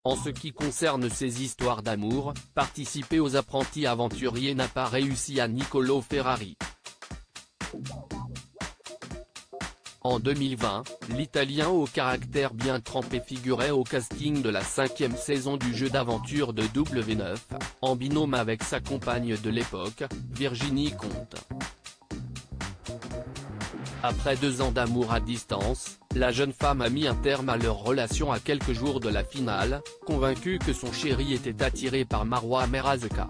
En ce qui concerne ses histoires d'amour, participer aux apprentis aventuriers n'a pas réussi à Niccolò Ferrari. En 2020, l'Italien au caractère bien trempé figurait au casting de la 5e saison du jeu d'aventure de W9, en binôme avec sa compagne de l'époque, Virginie Conte. Après 2 ans d'amour à distance, la jeune femme a mis un terme à leur relation à quelques jours de la finale, convaincue que son chéri était attiré par Marwa Merazeka.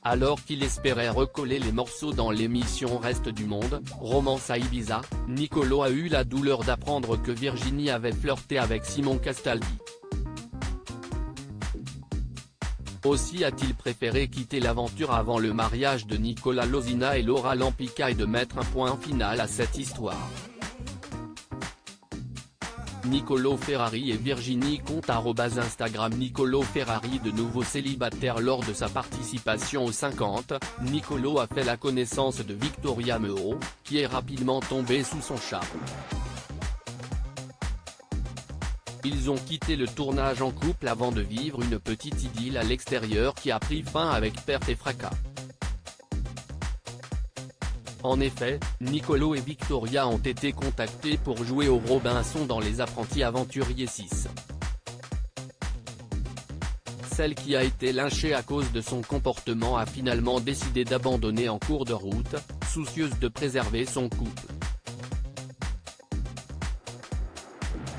Alors qu'il espérait recoller les morceaux dans l'émission Reste du Monde, Romance à Ibiza, Niccolò a eu la douleur d'apprendre que Virginie avait flirté avec Simon Castaldi. Aussi a-t-il préféré quitter l'aventure avant le mariage de Nicola Losina et Laura Lampica et de mettre un point final à cette histoire. Niccolò Ferrari et Virginie Conte @Instagram Niccolò Ferrari de nouveau célibataire lors de sa participation aux 50, Niccolò a fait la connaissance de Victoria Meo, qui est rapidement tombée sous son charme. Ils ont quitté le tournage en couple avant de vivre une petite idylle à l'extérieur qui a pris fin avec perte et fracas. En effet, Niccolò et Victoria ont été contactés pour jouer au Robinson dans Les Apprentis Aventuriers 6. Celle qui a été lynchée à cause de son comportement a finalement décidé d'abandonner en cours de route, soucieuse de préserver son couple.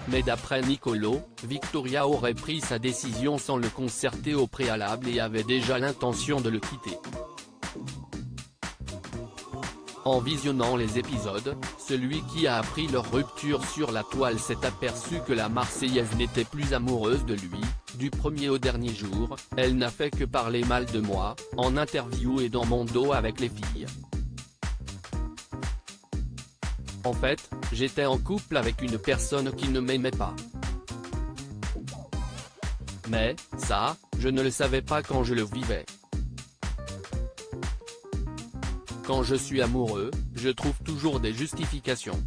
Mais d'après Niccolò, Victoria aurait pris sa décision sans le concerter au préalable et avait déjà l'intention de le quitter. En visionnant les épisodes, celui qui a appris leur rupture sur la toile s'est aperçu que la Marseillaise n'était plus amoureuse de lui. Du premier au dernier jour, elle n'a fait que parler mal de moi, en interview et dans mon dos avec les filles. En fait, j'étais en couple avec une personne qui ne m'aimait pas. Mais, ça, je ne le savais pas quand je le vivais. Quand je suis amoureux, je trouve toujours des justifications.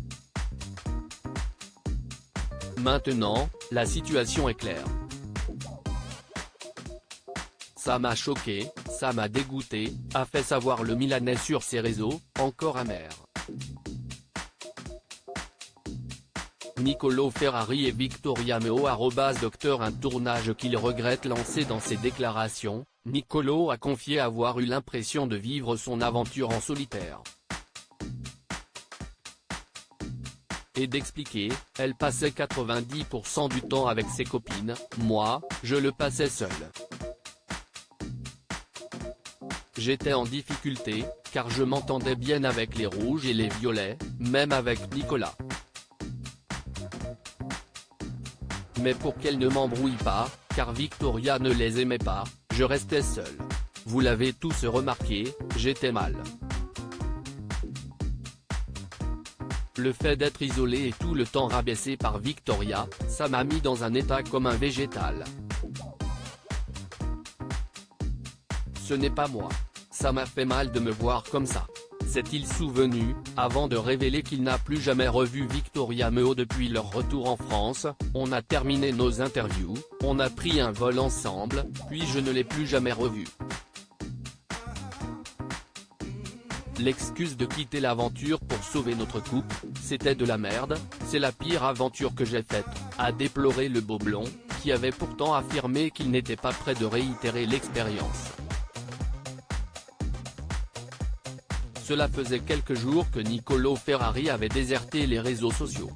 Maintenant, la situation est claire. Ça m'a choqué, ça m'a dégoûté, a fait savoir le Milanais sur ses réseaux, encore amer. Niccolò Ferrari et Victoria Meo @Docteur Un tournage qu'il regrette lancé dans ses déclarations, Niccolò a confié avoir eu l'impression de vivre son aventure en solitaire. Et d'expliquer, elle passait 90% du temps avec ses copines, moi, je le passais seul. J'étais en difficulté, car je m'entendais bien avec les rouges et les violets, même avec Nicolas. Mais pour qu'elle ne m'embrouille pas, car Victoria ne les aimait pas, je restais seul. Vous l'avez tous remarqué, j'étais mal. Le fait d'être isolé et tout le temps rabaissé par Victoria, ça m'a mis dans un état comme un végétal. Ce n'est pas moi. Ça m'a fait mal de me voir comme ça. S'est-il souvenu, avant de révéler qu'il n'a plus jamais revu Victoria Meo depuis leur retour en France, on a terminé nos interviews, on a pris un vol ensemble, puis je ne l'ai plus jamais revu. L'excuse de quitter l'aventure pour sauver notre couple, c'était de la merde, c'est la pire aventure que j'ai faite, a déploré le beau blond, qui avait pourtant affirmé qu'il n'était pas prêt de réitérer l'expérience. Cela faisait quelques jours que Niccolò Ferrari avait déserté les réseaux sociaux.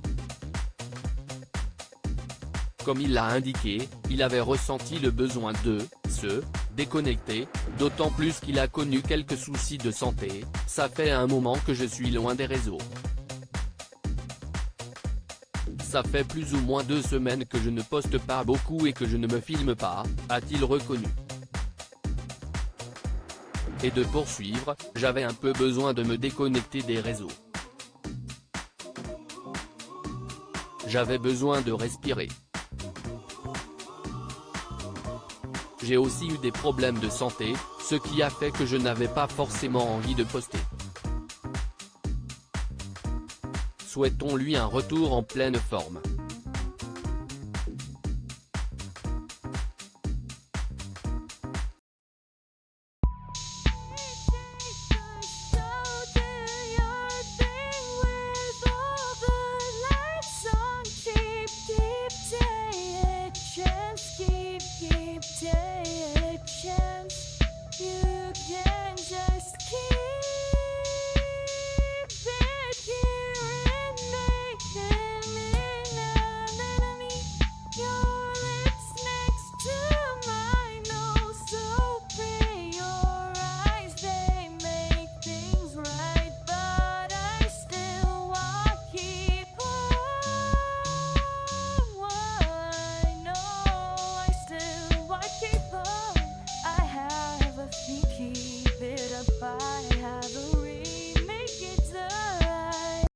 Comme il l'a indiqué, il avait ressenti le besoin de se déconnecter, d'autant plus qu'il a connu quelques soucis de santé. Ça fait un moment que je suis loin des réseaux. Ça fait plus ou moins 2 semaines que je ne poste pas beaucoup et que je ne me filme pas, a-t-il reconnu. Et de poursuivre, j'avais un peu besoin de me déconnecter des réseaux. J'avais besoin de respirer. J'ai aussi eu des problèmes de santé, ce qui a fait que je n'avais pas forcément envie de poster. Souhaitons-lui un retour en pleine forme.